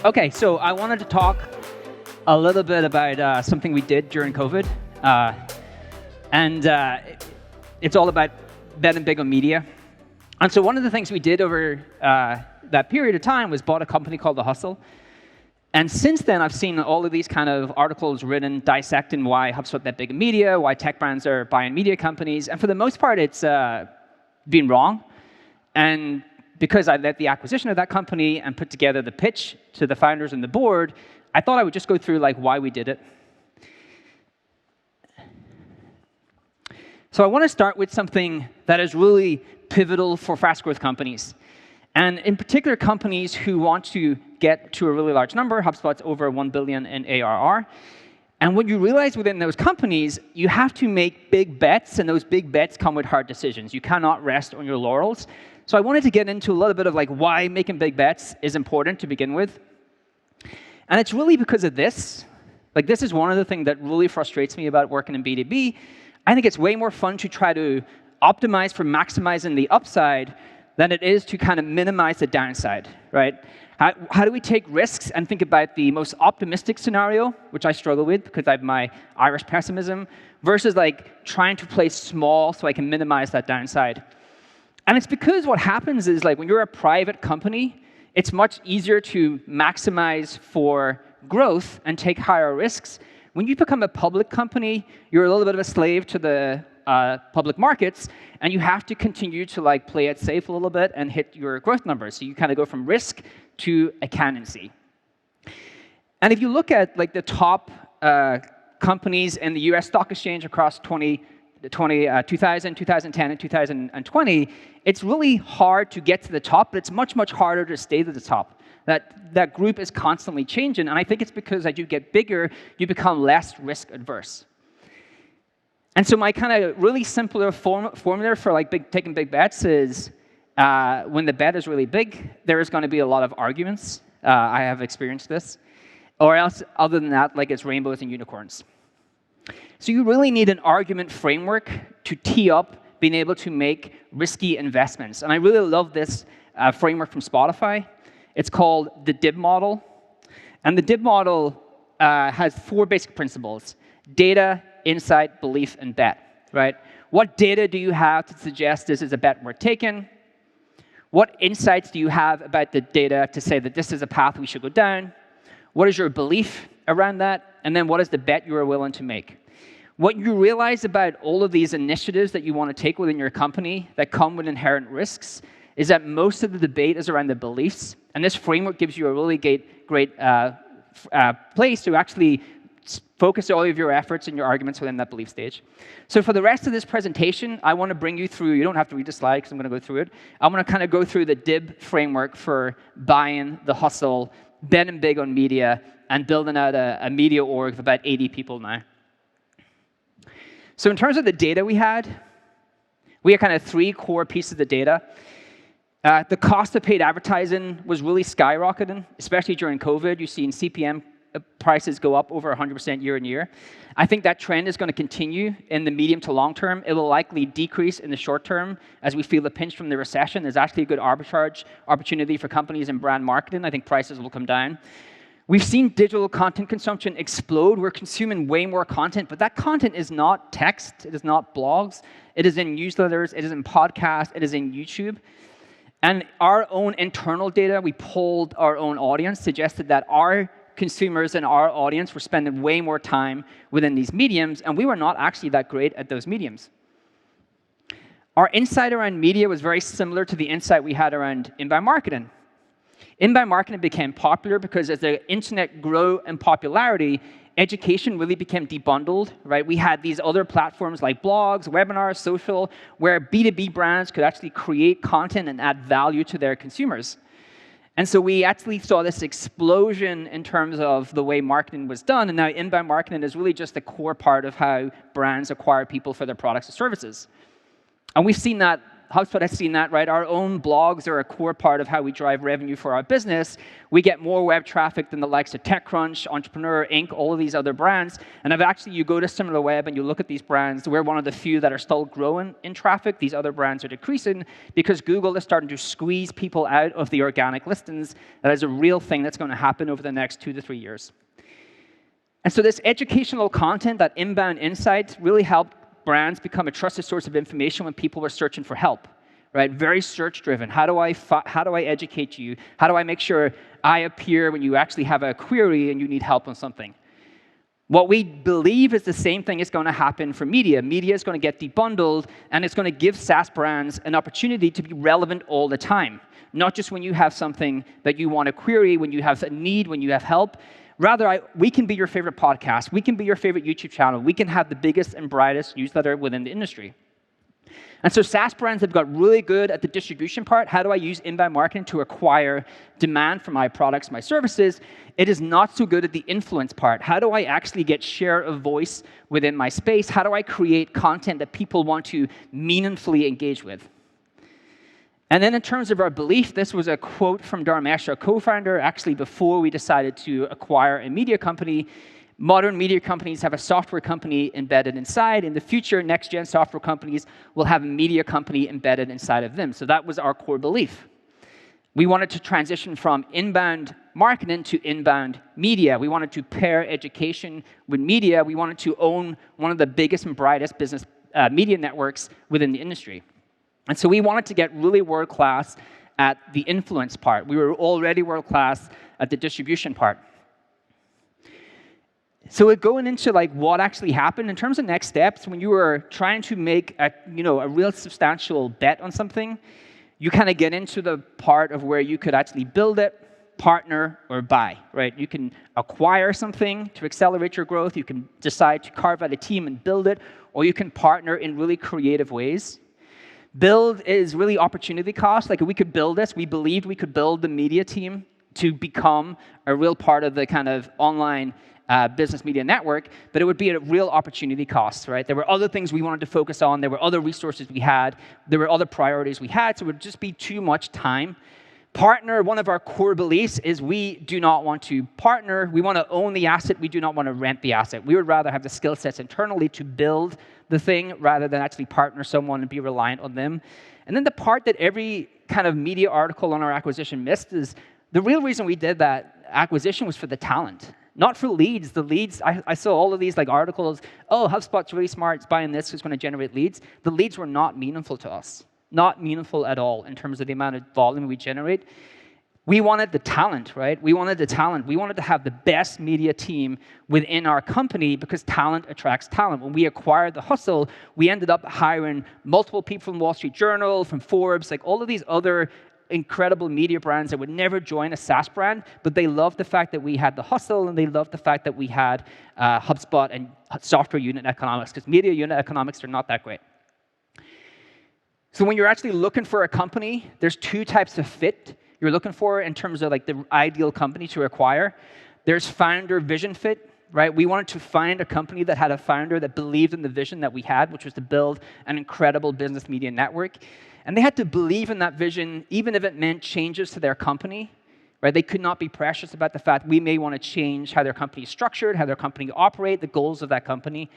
Okay, so I wanted to talk a little bit about something we did during COVID. It's all about betting big on media. And so one of the things we did over that period of time was bought a company called The Hustle. And since then, I've seen all of these kind of articles written dissecting why HubSpot bet big in media, why tech brands are buying media companies. And for the most part, it's been wrong. And because I led the acquisition of that company and put together the pitch to the founders and the board, I thought I would just go through like why we did it. So I want to start with something that is really pivotal for fast growth companies. And in particular, companies who want to get to a really large number. HubSpot's over 1 billion in ARR. And what you realize within those companies, you have to make big bets, and those big bets come with hard decisions. You cannot rest on your laurels. So I wanted to get into a little bit of like why making big bets is important to begin with. And it's really because of this. Like this is one of the things that really frustrates me about working in B2B. I think it's way more fun to try to optimize for maximizing the upside than it is to kind of minimize the downside, right? How do we take risks and think about the most optimistic scenario, which I struggle with because I have my Irish pessimism, versus like trying to play small so I can minimize that downside. And it's because what happens is like when you're a private company, it's much easier to maximize for growth and take higher risks. When you become a public company, you're a little bit of a slave to the public markets, and you have to continue to like play it safe a little bit and hit your growth numbers. So you kind of go from risk to accountancy. And if you look at like the top companies in the US stock exchange across 2000, 2010, and 2020, it's really hard to get to the top, but it's much, much harder to stay to the top. That group is constantly changing, and I think it's because as you get bigger, you become less risk adverse. And so my kind of really simpler formula for like taking big bets is when the bet is really big, there is going to be a lot of arguments. I have experienced this. Or else, other than that, like it's rainbows and unicorns. So you really need an argument framework to tee up being able to make risky investments. And I really love this framework from Spotify. It's called the DIV Model. And the DIV Model has 4 basic principles: data, insight, belief, and bet, right? What data do you have to suggest this is a bet worth taking? What insights do you have about the data to say that this is a path we should go down? What is your belief around that? And then what is the bet you are willing to make? What you realize about all of these initiatives that you want to take within your company that come with inherent risks is that most of the debate is around the beliefs. And this framework gives you a really great place to actually focus all of your efforts and your arguments within that belief stage. So for the rest of this presentation, I want to bring you through, you don't have to read the slide because I'm going to go through it. I want to kind of go through the DIV framework for buying The Hustle, betting big on media, and building out a media org of about 80 people now. So in terms of the data we had kind of 3 core pieces of data. The cost of paid advertising was really skyrocketing, especially during COVID. You've seen CPM prices go up over 100% year on year. I think that trend is going to continue in the medium to long term. It will likely decrease in the short term as we feel the pinch from the recession. There's actually a good arbitrage opportunity for companies in brand marketing. I think prices will come down. We've seen digital content consumption explode. We're consuming way more content, but that content is not text. It is not blogs. It is in newsletters. It is in podcasts. It is in YouTube. And our own internal data, we polled our own audience, suggested that our consumers and our audience were spending way more time within these mediums, and we were not actually that great at those mediums. Our insight around media was very similar to the insight we had around inbound marketing. Inbound marketing became popular because as the internet grew in popularity, education really became debundled, right? We had these other platforms like blogs, webinars, social, where B2B brands could actually create content and add value to their consumers. And so we actually saw this explosion in terms of the way marketing was done, and now inbound marketing is really just a core part of how brands acquire people for their products and services. And we've seen that HubSpot has seen that, right? Our own blogs are a core part of how we drive revenue for our business. We get more web traffic than the likes of TechCrunch, Entrepreneur, Inc., all of these other brands. And if actually you go to SimilarWeb and you look at these brands, we're one of the few that are still growing in traffic. These other brands are decreasing because Google is starting to squeeze people out of the organic listings. That is a real thing that's going to happen over the next 2 to 3 years. And so this educational content, that inbound insights, really helped brands become a trusted source of information when people were searching for help, right? Very search-driven. How do I educate you? How do I make sure I appear when you actually have a query and you need help on something? What we believe is the same thing is going to happen for media. Media is going to get debundled, and it's going to give SaaS brands an opportunity to be relevant all the time, not just when you have something that you want to query, when you have a need, when you have help. Rather, we can be your favorite podcast. We can be your favorite YouTube channel. We can have the biggest and brightest newsletter within the industry. And so SaaS brands have got really good at the distribution part. How do I use inbound marketing to acquire demand for my products, my services? It is not so good at the influence part. How do I actually get share of voice within my space? How do I create content that people want to meaningfully engage with? And then in terms of our belief, this was a quote from Dharmesh, our co-founder, actually before we decided to acquire a media company. Modern media companies have a software company embedded inside. In the future, next-gen software companies will have a media company embedded inside of them. So that was our core belief. We wanted to transition from inbound marketing to inbound media. We wanted to pair education with media. We wanted to own one of the biggest and brightest business media networks within the industry. And so we wanted to get really world-class at the influence part. We were already world-class at the distribution part. So we're going into like what actually happened in terms of next steps. When you were trying to make a real substantial bet on something, you kind of get into the part of where you could actually build it, partner, or buy, right? You can acquire something to accelerate your growth. You can decide to carve out a team and build it, or you can partner in really creative ways. Build is really opportunity cost. Like if we could build this, we believed we could build the media team to become a real part of the kind of online business media network, but it would be at a real opportunity cost, right? There were other things we wanted to focus on. There were other resources we had. There were other priorities we had, so it would just be too much time. Partner, one of our core beliefs is we do not want to partner. We want to own the asset. We do not want to rent the asset. We would rather have the skill sets internally to build the thing rather than actually partner someone and be reliant on them. And then the part that every kind of media article on our acquisition missed is the real reason we did that acquisition was for the talent, not for leads. The leads, I saw all of these like articles, oh, HubSpot's really smart, it's buying this, it's going to generate leads. The leads were not meaningful to us. Not meaningful at all in terms of the amount of volume we generate. We wanted the talent, right? We wanted the talent. We wanted to have the best media team within our company because talent attracts talent. When we acquired The Hustle, we ended up hiring multiple people from Wall Street Journal, from Forbes, like all of these other incredible media brands that would never join a SaaS brand, but they loved the fact that we had The Hustle and they loved the fact that we had HubSpot and software unit economics because media unit economics are not that great. So when you're actually looking for a company, there's two types of fit you're looking for in terms of like the ideal company to acquire. There's founder vision fit, right? We wanted to find a company that had a founder that believed in the vision that we had, which was to build an incredible business media network. And they had to believe in that vision, even if it meant changes to their company, right? They could not be precious about the fact we may want to change how their company is structured, how their company operate, the goals of that company.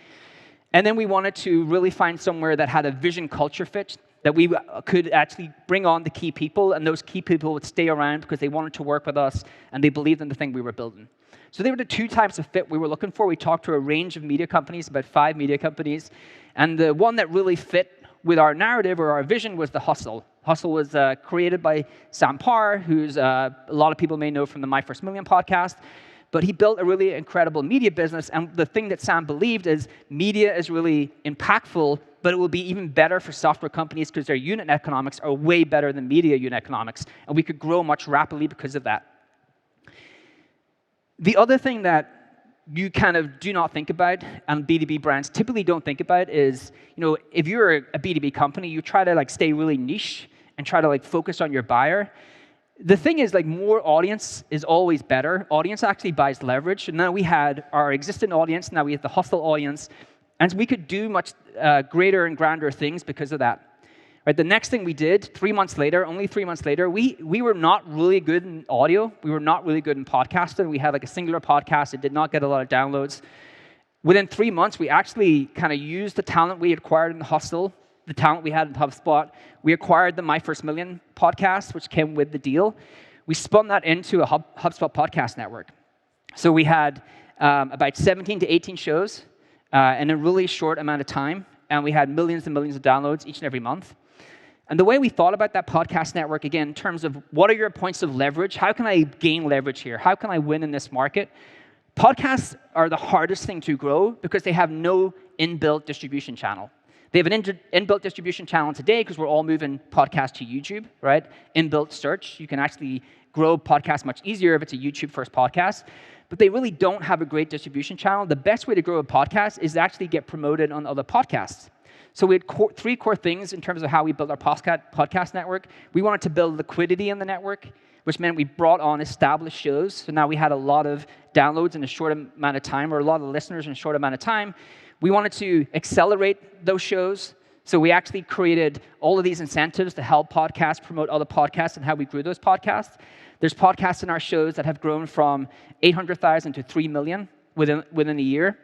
And then we wanted to really find somewhere that had a vision culture fit, that we could actually bring on the key people, and those key people would stay around because they wanted to work with us, and they believed in the thing we were building. So they were the two types of fit we were looking for. We talked to a range of media companies, about 5 media companies, and the one that really fit with our narrative or our vision was The Hustle. Hustle was created by Sam Parr, who's a lot of people may know from the My First Million podcast. But he built a really incredible media business, and the thing that Sam believed is media is really impactful, but it will be even better for software companies because their unit economics are way better than media unit economics, and we could grow much rapidly because of that. The other thing that you kind of do not think about, and B2B brands typically don't think about, is if you're a B2B company, you try to like stay really niche and try to like focus on your buyer. The thing is, like, more audience is always better. Audience actually buys leverage. And now we had our existing audience. Now we have the Hustle audience. And we could do much greater and grander things because of that. Right, the next thing we did, 3 months later, only 3 months later, we were not really good in audio. We were not really good in podcasting. We had like a singular podcast. It did not get a lot of downloads. Within 3 months, we actually kind of used the talent we acquired in the Hustle, the talent we had in HubSpot. We acquired the My First Million podcast, which came with the deal. We spun that into a HubSpot podcast network. So we had about 17 to 18 shows in a really short amount of time, and we had millions and millions of downloads each and every month. And the way we thought about that podcast network, again, in terms of what are your points of leverage? How can I gain leverage here? How can I win in this market? Podcasts are the hardest thing to grow because they have no inbuilt distribution channel. They have an inbuilt distribution channel today because we're all moving podcasts to YouTube, right? Inbuilt search. You can actually grow podcasts much easier if it's a YouTube-first podcast. But they really don't have a great distribution channel. The best way to grow a podcast is to actually get promoted on other podcasts. So we had three core things in terms of how we built our podcast network. We wanted to build liquidity in the network, which meant we brought on established shows. So now we had a lot of downloads in a short amount of time, or a lot of listeners in a short amount of time. We wanted to accelerate those shows. So we actually created all of these incentives to help podcasts promote other podcasts and how we grew those podcasts. There's podcasts in our shows that have grown from 800,000 to 3 million within a year.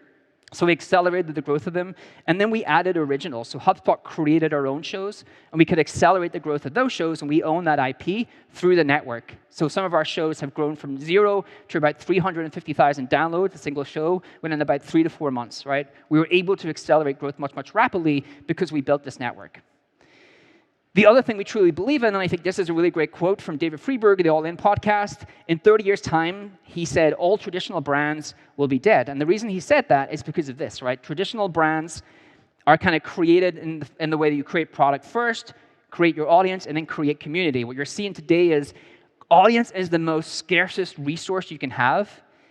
So we accelerated the growth of them, and then we added originals. So HubSpot created our own shows, and we could accelerate the growth of those shows, and we own that IP through the network. So some of our shows have grown from 0 to about 350,000 downloads, a single show, within about 3 to 4 months, right? We were able to accelerate growth much, much rapidly because we built this network. The other thing we truly believe in, and I think this is a really great quote from David Friedberg, the All In podcast, in 30 years' time, he said, all traditional brands will be dead. And the reason he said that is because of this, right? Traditional brands are kind of created in the way that you create product first, create your audience, and then create community. What you're seeing today is audience is the most scarcest resource you can have.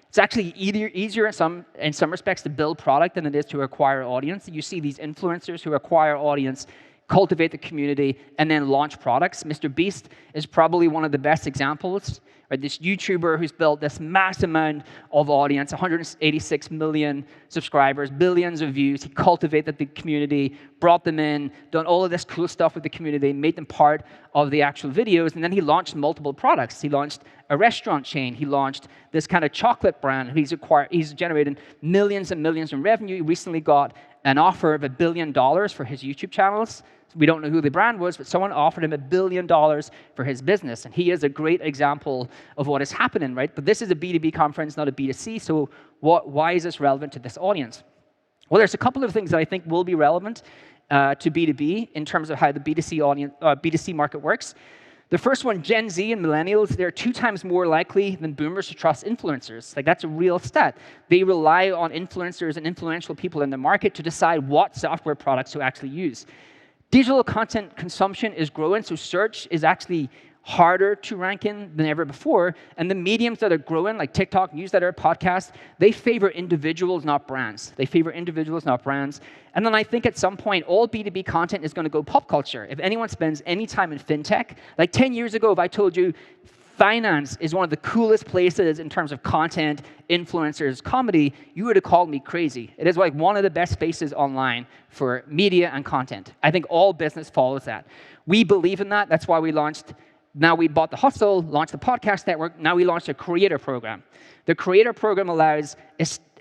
It's actually easier in some respects to build product than it is to acquire audience. You see these influencers who acquire audience, cultivate the community, and then launch products. Mr. Beast is probably one of the best examples. Right? This YouTuber who's built this mass amount of audience, 186 million subscribers, billions of views. He cultivated the community, brought them in, done all of this cool stuff with the community, made them part of the actual videos, and then he launched multiple products. He launched a restaurant chain. He launched this kind of chocolate brand. He's generated millions and millions in revenue. He recently got an offer of $1 billion for his YouTube channels. We don't know who the brand was, but someone offered him $1 billion for his business. And he is a great example of what is happening, right? But this is a B2B conference, not a B2C, so why is this relevant to this audience? Well, there's a couple of things that I think will be relevant to B2B in terms of how the B2C market works. The first one, Gen Z and millennials, they're 2 times more likely than boomers to trust influencers. Like, that's a real stat. They rely on influencers and influential people in the market to decide what software products to actually use. Digital content consumption is growing, so search is actually harder to rank in than ever before. And the mediums that are growing, like TikTok, newsletter, podcast, they favor individuals, not brands. They favor individuals, not brands. And then I think at some point, all B2B content is going to go pop culture. If anyone spends any time in fintech, like 10 years ago, if I told you finance is one of the coolest places in terms of content, influencers, comedy, you would have called me crazy. It is like one of the best spaces online for media and content. I think all business follows that. We believe in that. That's why we launched. Now we bought the Hustle, launched the podcast network. Now we launched a creator program. The creator program allows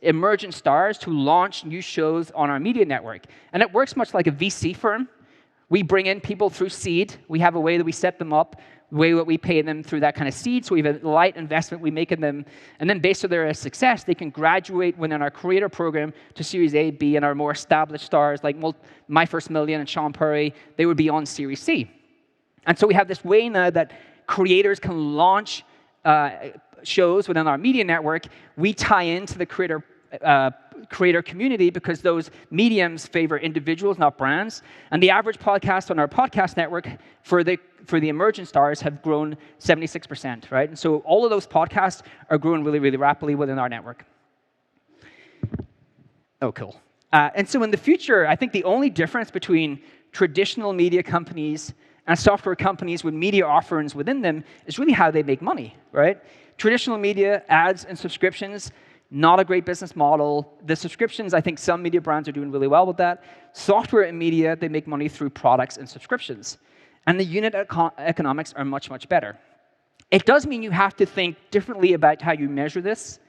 emerging stars to launch new shows on our media network. And it works much like a VC firm. We bring in people through seed. We have a way that we set them up, the way that we pay them through that kind of seed. So we have a light investment we make in them. And then based on their success, they can graduate within our creator program to Series A, B, and our more established stars like My First Million and Sean Perry, they would be on Series C. And so we have this way now that creators can launch shows within our media network. We tie into the creator community because those mediums favor individuals, not brands. And the average podcast on our podcast network for the emerging stars have grown 76%, right? And so all of those podcasts are growing really, really rapidly within our network. Oh, cool. And so in the future, I think the only difference between traditional media companies and software companies with media offerings within them is really how they make money, right? Traditional media, ads and subscriptions, Not a great business model. The subscriptions, I think some media brands are doing really well with that. Software and media, they make money through products and subscriptions. And the unit economics are much, much better. It does mean you have to think differently about how you measure this,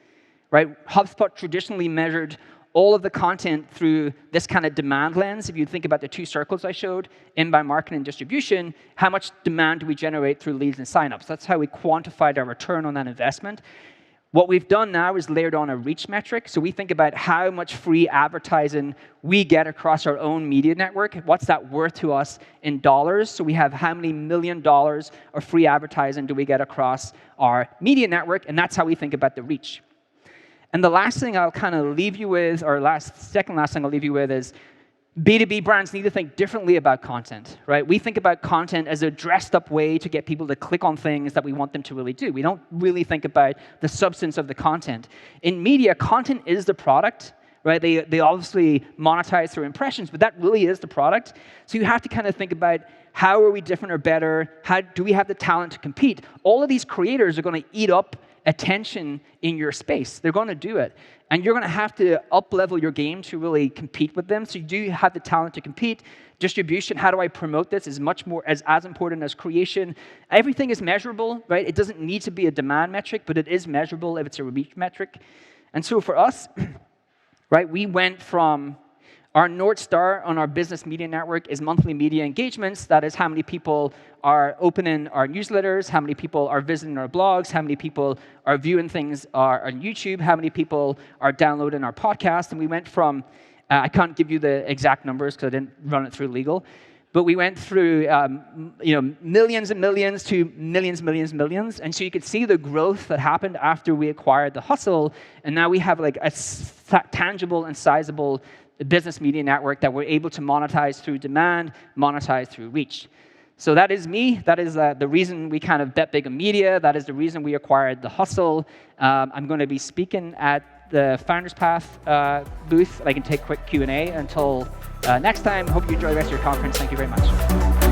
right? HubSpot traditionally measured all of the content through this kind of demand lens. If you think about the two circles I showed, inbound marketing and distribution, how much demand do we generate through leads and signups? That's how we quantified our return on that investment. What we've done now is layered on a reach metric. So we think about how much free advertising we get across our own media network. What's that worth to us in dollars? So we have how many $1 million of free advertising do we get across our media network? And that's how we think about the reach. And the last thing I'll kind of leave you with, or second last thing I'll leave you with is B2B brands need to think differently about content, right? We think about content as a dressed-up way to get people to click on things that we want them to really do. We don't really think about the substance of the content. In media, content is the product, right? They obviously monetize through impressions, but that really is the product. So you have to kind of think about how are we different or better? How do we have the talent to compete? All of these creators are going to eat up attention in your space. They're going to do it. And you're going to have to up-level your game to really compete with them. So you do have the talent to compete. Distribution, how do I promote this, is much more as important as creation. Everything is measurable, right? It doesn't need to be a demand metric, but it is measurable if it's a reach metric. And so for us, right, we went from our North Star on our business media network is monthly media engagements. That is how many people are opening our newsletters, how many people are visiting our blogs, how many people are viewing things on YouTube, how many people are downloading our podcast. And we went from, I can't give you the exact numbers because I didn't run it through legal, but we went through millions and millions to millions, millions, millions. And so you could see the growth that happened after we acquired The Hustle. And now we have like a tangible and sizable business media network that we're able to monetize through demand, monetize through reach. So that is me. That is the reason we kind of bet big on media. That is the reason we acquired The Hustle. I'm going to be speaking at the Founders Path booth. I can take quick Q&A until next time. Hope you enjoy the rest of your conference. Thank you very much.